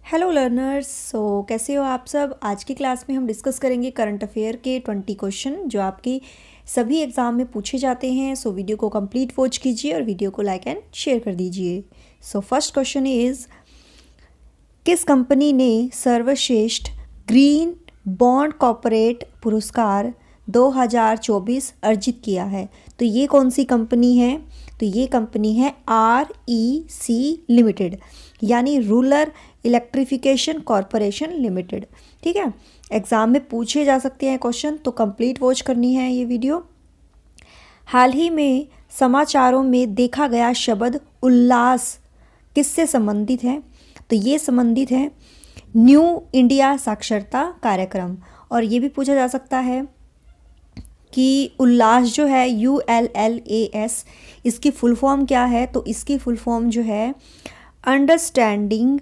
Hello learners. कैसे हो आप सब। आज की क्लास में हम डिस्कस करेंगे करंट अफेयर के 20 क्वेश्चन जो आपके सभी एग्ज़ाम में पूछे जाते हैं। वीडियो को कंप्लीट वॉच कीजिए और वीडियो को लाइक एंड शेयर कर दीजिए। फर्स्ट क्वेश्चन इज़, किस कंपनी ने सर्वश्रेष्ठ ग्रीन बॉन्ड कॉर्पोरेट पुरस्कार 2024 अर्जित किया है? तो ये कौन सी कंपनी है? तो ये कंपनी है REC लिमिटेड, यानी रूरल इलेक्ट्रिफिकेशन कॉरपोरेशन लिमिटेड। ठीक है, एग्ज़ाम में पूछे जा सकते हैं क्वेश्चन, तो कंप्लीट वॉच करनी है ये वीडियो। हाल ही में समाचारों में देखा गया शब्द उल्लास किससे संबंधित है? तो ये संबंधित है न्यू इंडिया साक्षरता कार्यक्रम। और ये भी पूछा जा सकता है कि उल्लास जो है ULLAS, इसकी फुल फॉर्म क्या है? तो इसकी फुल फॉर्म जो है understanding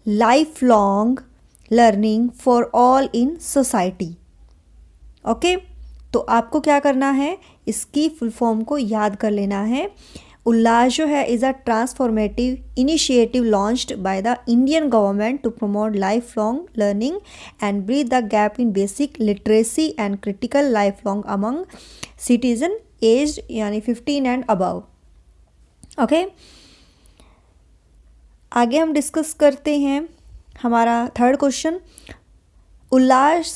life long learning for all in society. Okay, तो आपको क्या करना है, इसकी फुल फॉर्म को याद कर लेना है। उल्लास जो है is a transformative initiative launched by the Indian government to promote life long learning and breathe the gap in basic literacy and critical life long among citizen aged यानी 15 एंड अबव। ओके, आगे हम discuss करते हैं हमारा third question. उल्लास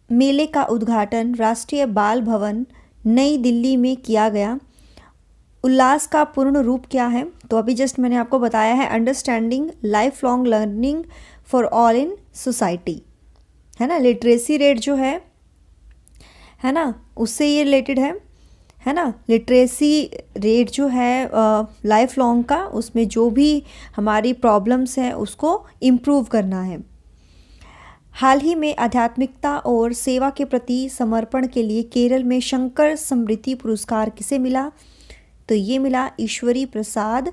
मेले का उद्घाटन राष्ट्रीय बाल भवन नई दिल्ली में किया गया। उल्लास का पूर्ण रूप क्या है? तो अभी जस्ट मैंने आपको बताया है understanding life long learning for all in society, है ना। लिटरेसी रेट जो है ना, उससे ये रिलेटेड है ना। लिटरेसी रेट जो है लाइफ लॉन्ग का, उसमें जो भी हमारी प्रॉब्लम्स हैं उसको इम्प्रूव करना है। हाल ही में आध्यात्मिकता और सेवा के प्रति समर्पण के लिए केरल में शंकर स्मृति पुरस्कार किसे मिला? तो ये मिला ईश्वरी प्रसाद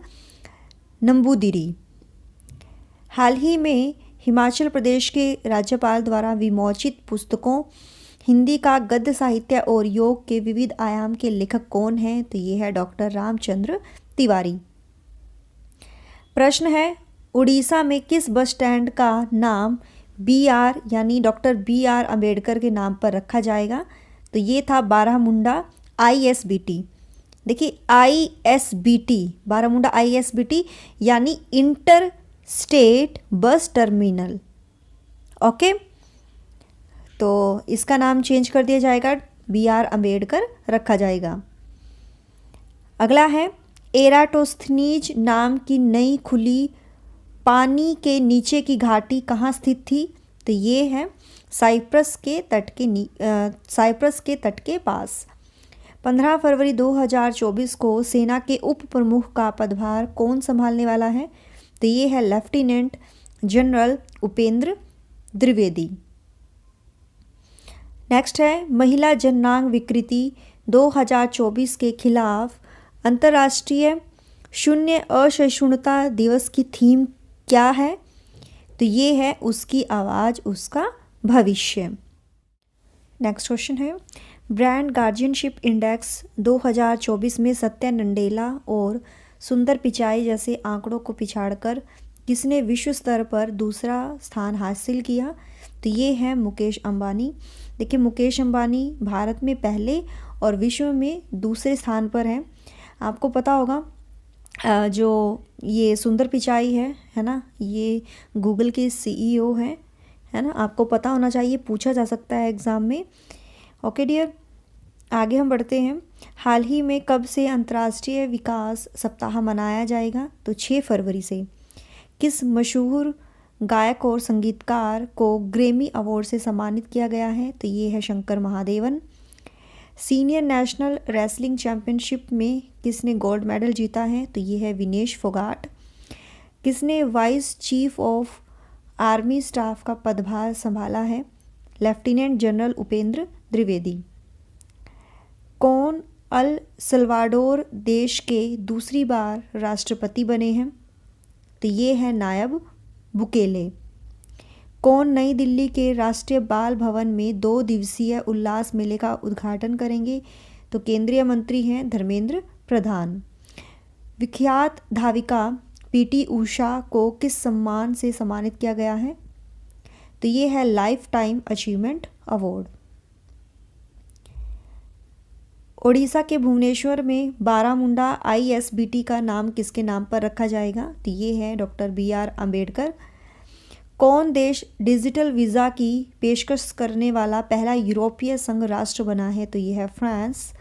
नंबूदिरी। हाल ही में हिमाचल प्रदेश के राज्यपाल द्वारा विमोचित पुस्तकों हिंदी का गद्य साहित्य और योग के विविध आयाम के लेखक कौन हैं? तो ये है डॉक्टर रामचंद्र तिवारी। प्रश्न है, उड़ीसा में किस बस स्टैंड का नाम BR यानी डॉक्टर BR अम्बेडकर के नाम पर रखा जाएगा? तो ये था बारामुंडा ISBT। देखिए ISBT, बारामुंडा ISBT यानी inter state bus terminal. Okay, तो इसका नाम चेंज कर दिया जाएगा, BR अम्बेडकर रखा जाएगा। अगला है, एराटोस्थनीज नाम की नई खुली पानी के नीचे की घाटी कहाँ स्थित थी? तो ये है साइप्रस के तट के पास। 15 फरवरी 2024 को सेना के उप प्रमुख का पदभार कौन संभालने वाला है? तो ये है lieutenant general Upendra Dwivedi. Next है, महिला जननांग विकृति 2024 के खिलाफ अंतर्राष्ट्रीय शून्य असहिष्णुता दिवस की थीम क्या है? तो ये है उसकी आवाज़ उसका भविष्य। नेक्स्ट क्वेश्चन है, ब्रांड गार्जियनशिप इंडेक्स 2024 में सत्या नंडेला और सुंदर पिचाई जैसे आंकड़ों को पिछाड़कर किसने विश्व स्तर पर दूसरा स्थान हासिल किया? तो ये है मुकेश अंबानी। देखिए, मुकेश अंबानी भारत में पहले और विश्व में दूसरे स्थान पर हैं। आपको पता होगा जो ये सुंदर पिचाई है ना, ये गूगल के CEO है ना। आपको पता होना चाहिए, पूछा जा सकता है एग्ज़ाम में। ओके डियर, आगे हम बढ़ते हैं। हाल ही में कब से अंतर्राष्ट्रीय विकास सप्ताह मनाया जाएगा? तो 6 फरवरी से। किस मशहूर गायक और संगीतकार को ग्रैमी अवार्ड से सम्मानित किया गया है? तो ये है Shankar Mahadevan. Senior national wrestling championship में किसने गोल्ड मेडल जीता है? तो ये है विनेश फोगाट। किसने vice chief of army staff का पदभार संभाला है? Lieutenant general Upendra Dwivedi. कौन अल सल्वाडोर देश के दूसरी बार राष्ट्रपति बने हैं? तो ये है नायब बुकेले। कौन नई दिल्ली के राष्ट्रीय बाल भवन में 2 दिवसीय उल्लास मेले का उद्घाटन करेंगे? तो केंद्रीय मंत्री हैं धर्मेंद्र प्रधान। विख्यात धाविका पीटी उषा को किस सम्मान से सम्मानित किया गया है? तो ये है life time achievement award. Odisha के भुवनेश्वर में बारामुंडा आईएसबीटी का नाम किसके नाम पर रखा जाएगा? तो ये है डॉक्टर BR अम्बेडकर। कौन देश डिजिटल वीज़ा की पेशकश करने वाला पहला यूरोपीय संघ राष्ट्र बना है? तो ये है फ्रांस।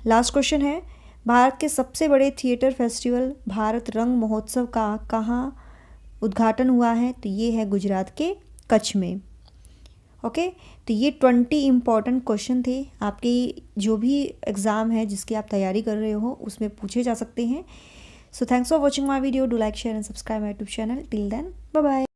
लास्ट क्वेश्चन है, भारत के सबसे बड़े थिएटर फेस्टिवल भारत रंग महोत्सव का कहाँ उद्घाटन हुआ है? तो ये है गुजरात के कच्छ में। ओके, तो ये 20 इम्पॉर्टेंट क्वेश्चन थे आपके जो भी एग्ज़ाम है जिसकी आप तैयारी कर रहे हो उसमें पूछे जा सकते हैं। So thanks for watching my video. Do like share and subscribe my YouTube channel. Till then bye bye.